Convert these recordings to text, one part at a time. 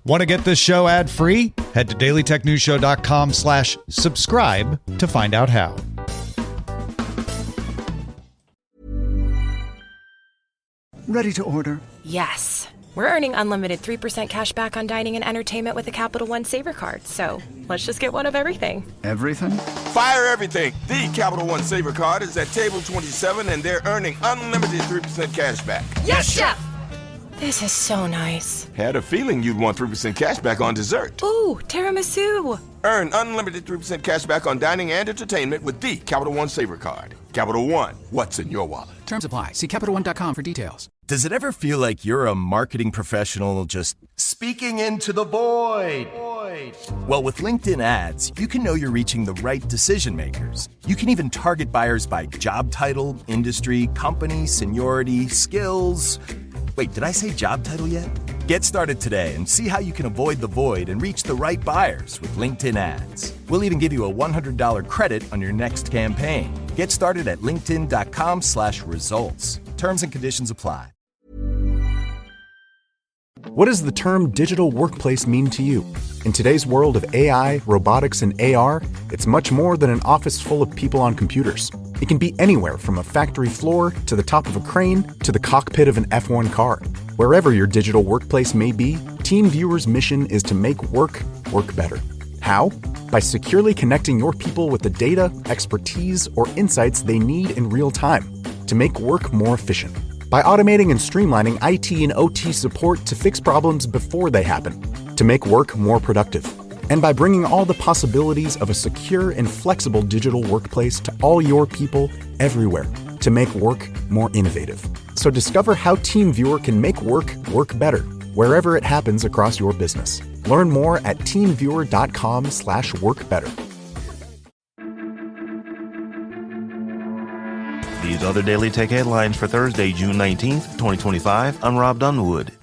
Want to get this show ad-free? Head to dailytechnewsshow.com/subscribe to find out how. Ready to order? Yes. We're earning unlimited 3% cash back on dining and entertainment with a Capital One Saver card. So let's just get one of everything. Everything? Fire everything. The Capital One Saver card is at table 27 and they're earning unlimited 3% cash back. Yes, Chef! This is so nice. Had a feeling you'd want 3% cash back on dessert. Ooh, tiramisu. Earn unlimited 3% cash back on dining and entertainment with the Capital One Saver card. Capital One, what's in your wallet? Terms apply. See CapitalOne.com for details. Does it ever feel like you're a marketing professional just speaking into the void? Well, with LinkedIn ads, you can know you're reaching the right decision makers. You can even target buyers by job title, industry, company, seniority, skills. Wait, did I say job title yet? Get started today and see how you can avoid the void and reach the right buyers with LinkedIn ads. We'll even give you a $100 credit on your next campaign. Get started at linkedin.com/results. Terms and conditions apply. What does the term digital workplace mean to you? In today's world of AI, robotics, and AR, it's much more than an office full of people on computers. It can be anywhere from a factory floor to the top of a crane to the cockpit of an F1 car. Wherever your digital workplace may be, TeamViewer's mission is to make work better. How? By securely connecting your people with the data, expertise, or insights they need in real time to make work more efficient. By automating and streamlining IT and OT support to fix problems before they happen, to make work more productive. And by bringing all the possibilities of a secure and flexible digital workplace to all your people everywhere to make work more innovative. So discover how TeamViewer can make work better wherever it happens across your business. Learn more at teamviewer.com/workbetter. These are the Daily Tech headlines for Thursday, June 19th, 2025. I'm Rob Dunwood.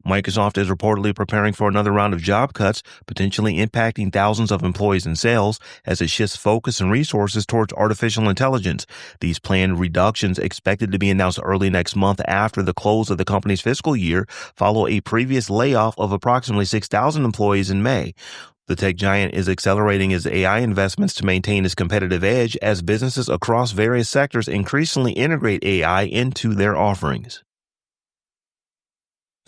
Microsoft is reportedly preparing for another round of job cuts, potentially impacting thousands of employees in sales as it shifts focus and resources towards artificial intelligence. These planned reductions, expected to be announced early next month after the close of the company's fiscal year, follow a previous layoff of approximately 6,000 employees in May. The tech giant is accelerating its AI investments to maintain its competitive edge as businesses across various sectors increasingly integrate AI into their offerings.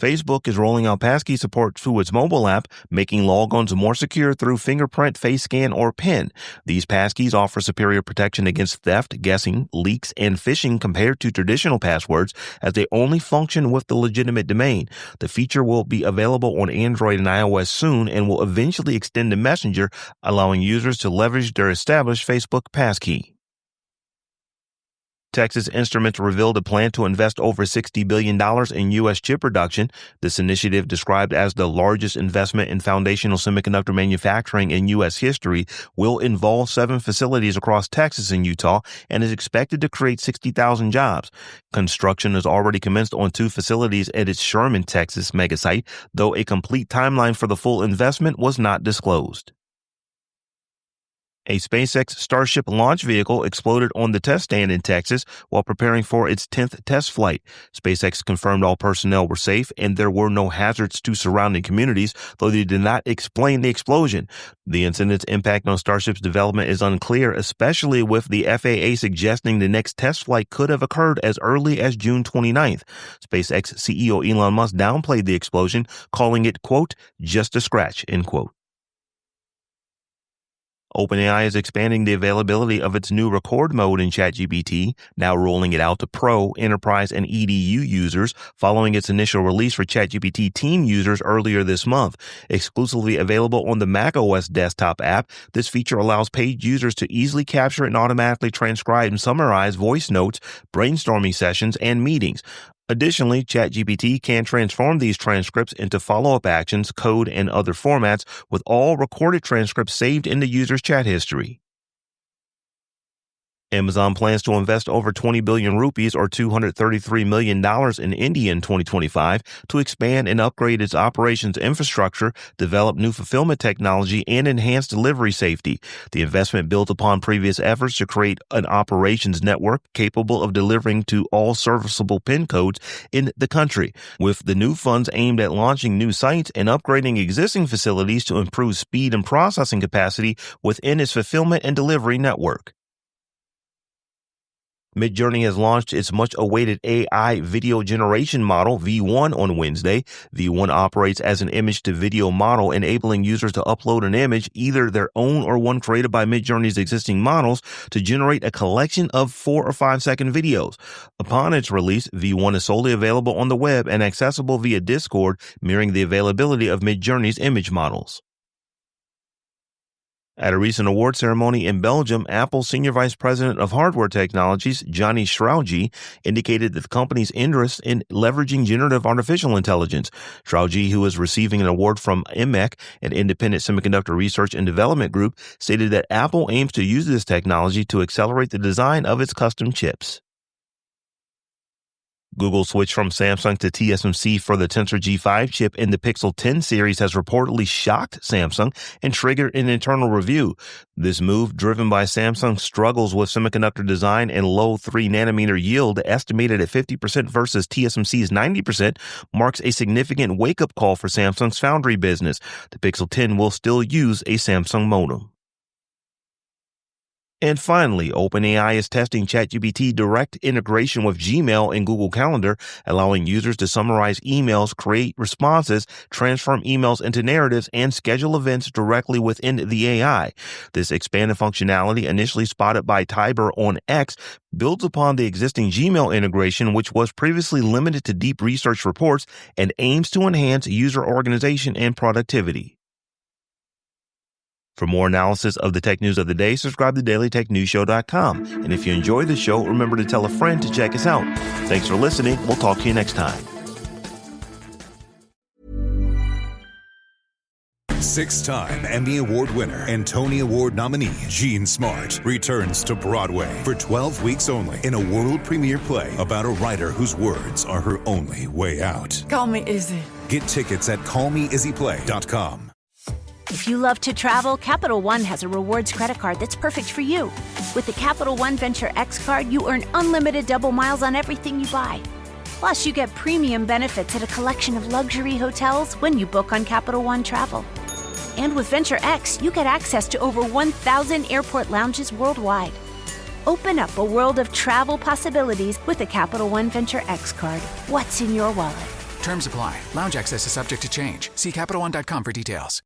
Facebook is rolling out passkey support to its mobile app, making logons more secure through fingerprint, face scan, or PIN. These passkeys offer superior protection against theft, guessing, leaks, and phishing compared to traditional passwords, as they only function with the legitimate domain. The feature will be available on Android and iOS soon and will eventually extend to Messenger, allowing users to leverage their established Facebook passkey. Texas Instruments revealed a plan to invest over $60 billion in U.S. chip production. This initiative, described as the largest investment in foundational semiconductor manufacturing in U.S. history, will involve 7 facilities across Texas and Utah and is expected to create 60,000 jobs. Construction has already commenced on 2 facilities at its Sherman, Texas megasite, though a complete timeline for the full investment was not disclosed. A SpaceX Starship launch vehicle exploded on the test stand in Texas while preparing for its 10th test flight. SpaceX confirmed all personnel were safe and there were no hazards to surrounding communities, though they did not explain the explosion. The incident's impact on Starship's development is unclear, especially with the FAA suggesting the next test flight could have occurred as early as June 29th. SpaceX CEO Elon Musk downplayed the explosion, calling it, quote, just a scratch, end quote. OpenAI is expanding the availability of its new record mode in ChatGPT, now rolling it out to Pro, Enterprise, and EDU users following its initial release for ChatGPT Team users earlier this month. Exclusively available on the macOS desktop app, this feature allows paid users to easily capture and automatically transcribe and summarize voice notes, brainstorming sessions, and meetings. Additionally, ChatGPT can transform these transcripts into follow-up actions, code, and other formats, with all recorded transcripts saved in the user's chat history. Amazon plans to invest over 20 billion rupees or $233 million in India in 2025 to expand and upgrade its operations infrastructure, develop new fulfillment technology, and enhance delivery safety. The investment built upon previous efforts to create an operations network capable of delivering to all serviceable PIN codes in the country, with the new funds aimed at launching new sites and upgrading existing facilities to improve speed and processing capacity within its fulfillment and delivery network. Midjourney has launched its much-awaited AI video generation model, V1, on Wednesday. V1 operates as an image-to-video model, enabling users to upload an image, either their own or one created by Midjourney's existing models, to generate a collection of 4 or 5 second videos. Upon its release, V1 is solely available on the web and accessible via Discord, mirroring the availability of Midjourney's image models. At a recent award ceremony in Belgium, Apple's Senior Vice President of Hardware Technologies, Johnny Strauji, indicated the company's interest in leveraging generative artificial intelligence. Strauji, who is receiving an award from IMEC, an independent semiconductor research and development group, stated that Apple aims to use this technology to accelerate the design of its custom chips. Google switched from Samsung to TSMC for the Tensor G5 chip in the Pixel 10 series has reportedly shocked Samsung and triggered an internal review. This move, driven by Samsung's struggles with semiconductor design and low 3nm yield, estimated at 50% versus TSMC's 90%, marks a significant wake-up call for Samsung's foundry business. The Pixel 10 will still use a Samsung modem. And finally, OpenAI is testing ChatGPT direct integration with Gmail and Google Calendar, allowing users to summarize emails, create responses, transform emails into narratives, and schedule events directly within the AI. This expanded functionality, initially spotted by Tiber on X, builds upon the existing Gmail integration, which was previously limited to deep research reports, and aims to enhance user organization and productivity. For more analysis of the tech news of the day, subscribe to dailytechnewsshow.com. And if you enjoy the show, remember to tell a friend to check us out. Thanks for listening. We'll talk to you next time. 6-time Emmy Award winner and Tony Award nominee Jean Smart returns to Broadway for 12 weeks only in a world premiere play about a writer whose words are her only way out. Call me Izzy. Get tickets at callmeizzyplay.com. If you love to travel, Capital One has a rewards credit card that's perfect for you. With the Capital One Venture X card, you earn unlimited double miles on everything you buy. Plus, you get premium benefits at a collection of luxury hotels when you book on Capital One Travel. And with Venture X, you get access to over 1,000 airport lounges worldwide. Open up a world of travel possibilities with the Capital One Venture X card. What's in your wallet? Terms apply. Lounge access is subject to change. See CapitalOne.com for details.